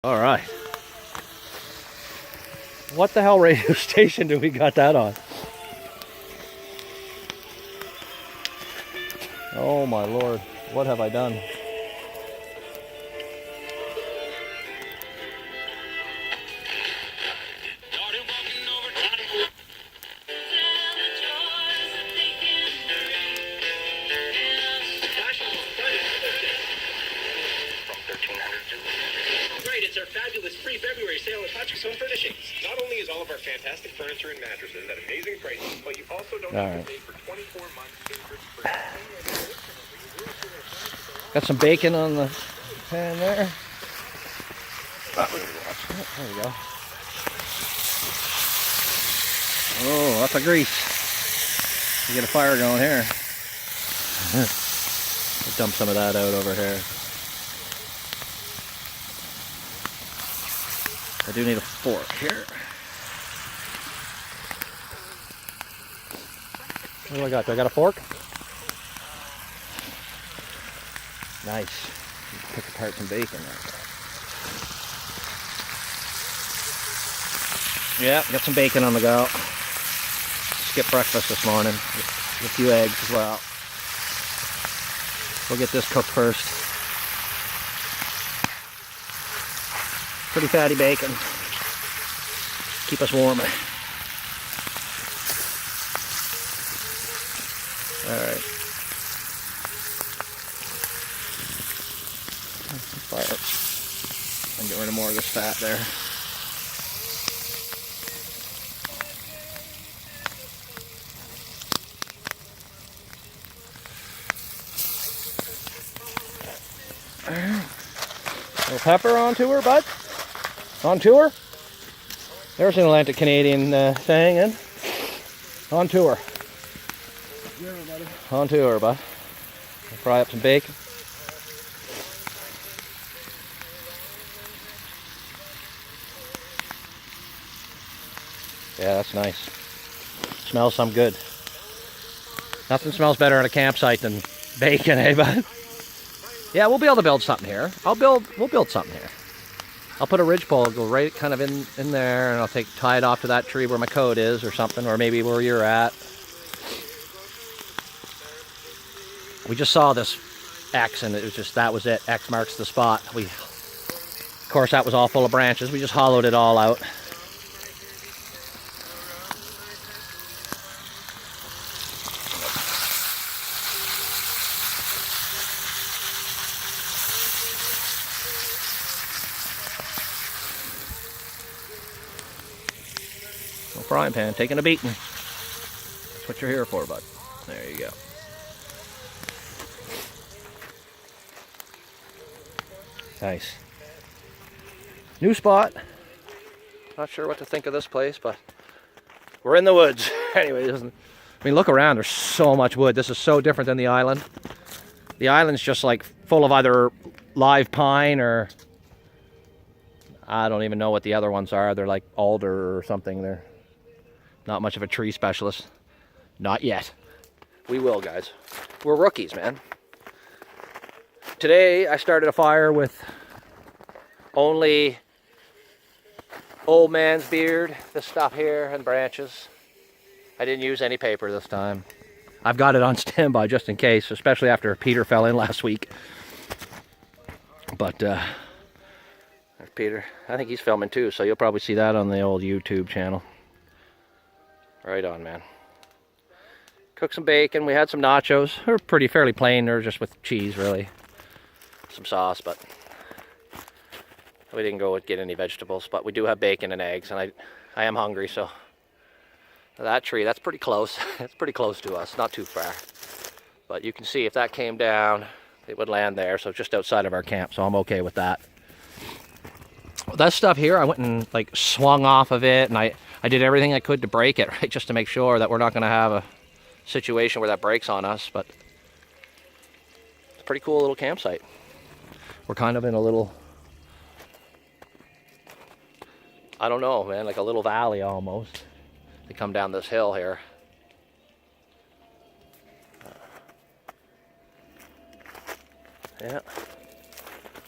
All right. What the hell radio station do we got that on? Oh my Lord, what have I done? It's our fabulous free February sale at Patrick's Home Furnishings. Not only is all of our fantastic furniture and mattresses at amazing prices, but you also don't have to pay for 24 months interest-free. Got some bacon on the pan there. There we go. Oh, lots of grease. We get a fire going here. We'll dump some of that out over here. I do need a fork here. What do I got? Do I got a fork? Nice. Pick apart some bacon right there. Yeah, got some bacon on the go. Skipped breakfast this morning. A few eggs as well. We'll get this cooked first. Pretty fatty bacon. Keep us warm. Alright. Fire. And get rid of more of this fat there. Little pepper on tour, bud. On tour. There's an Atlantic Canadian thing, and on tour. On tour, bud. Fry up some bacon. Yeah, that's nice. Smells some good. Nothing smells better at a campsite than bacon, eh, bud? Yeah, we'll be able to build something here. We'll build something here. I'll put a ridgepole, go right kind of in there, and I'll tie it off to that tree where my coat is or something, or maybe where you're at. We just saw this X, and it was just, that was it. X marks the spot. Of course, that was all full of branches. We just hollowed it all out. Frying pan, taking a beating. That's what you're here for, bud. There you go. Nice. New spot. Not sure what to think of this place, but we're in the woods. Anyway, I mean, look around. There's so much wood. This is so different than the island. The island's just like full of either live pine or I don't even know what the other ones are. They're like alder or something. They're not much of a tree specialist. Not yet. We will, guys. We're rookies, man. Today, I started a fire with only old man's beard, this stuff here, and branches. I didn't use any paper this time. I've got it on standby just in case, especially after Peter fell in last week. But, there's Peter. I think he's filming too, so you'll probably see that on the old YouTube channel. Right on, man. Cooked some bacon. We had some nachos. They're fairly plain. They're just with cheese, really. Some sauce, but we didn't go get any vegetables. But we do have bacon and eggs, and I am hungry, so that tree, that's pretty close. It's pretty close to us, not too far. But you can see if that came down, it would land there, so just outside of our camp, so I'm okay with that. That stuff here, I went and like swung off of it, and I did everything I could to break it, right, just to make sure that we're not going to have a situation where that breaks on us. But it's a pretty cool little campsite. We're kind of in a little, I don't know, man, like a little valley almost. They come down this hill here. Yeah,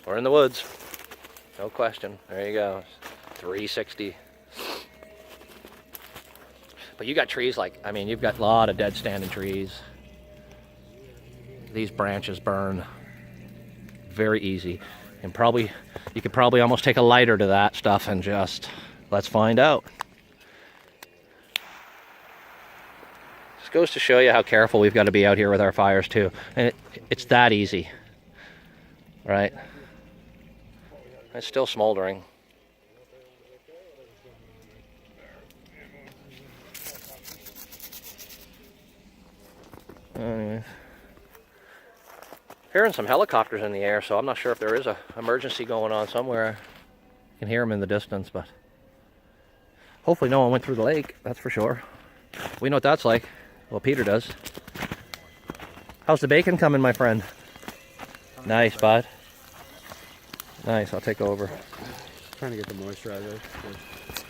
we're in the woods. No question. There you go. 360. But you got trees like, I mean, you've got a lot of dead standing trees. These branches burn very easy. And probably, you could probably almost take a lighter to that stuff and just, let's find out. This goes to show you how careful we've got to be out here with our fires too. And it's that easy, right? It's still smoldering. Anyways. Hearing some helicopters in the air, so I'm not sure if there is an emergency going on somewhere. You can hear them in the distance, but hopefully no one went through the lake, that's for sure. We know what that's like. Well, Peter does. How's the bacon coming, my friend? Nice, bud. Nice, I'll take over. Trying to get the moisture out of it.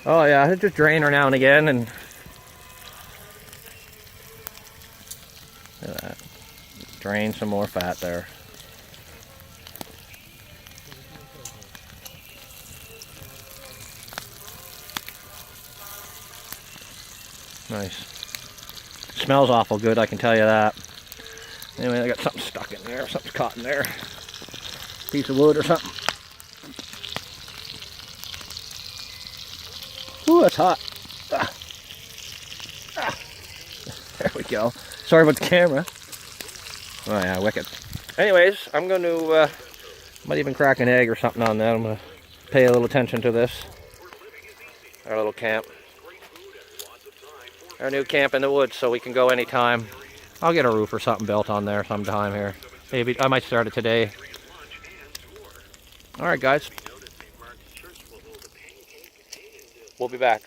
Oh yeah, I just drain her now and again, and look at that. Drain some more fat there. Nice. Smells awful good, I can tell you that. Anyway, I got something stuck in there, something's caught in there. Piece of wood or something. Ooh, that's hot. Ah. Ah. There we go. Sorry about the camera. Oh yeah, wicked. Anyways, I'm going to, might even crack an egg or something on that. I'm going to pay a little attention to this. Our little camp. Our new camp in the woods, so we can go anytime. I'll get a roof or something built on there sometime here. Maybe, I might start it today. Alright guys. We'll be back.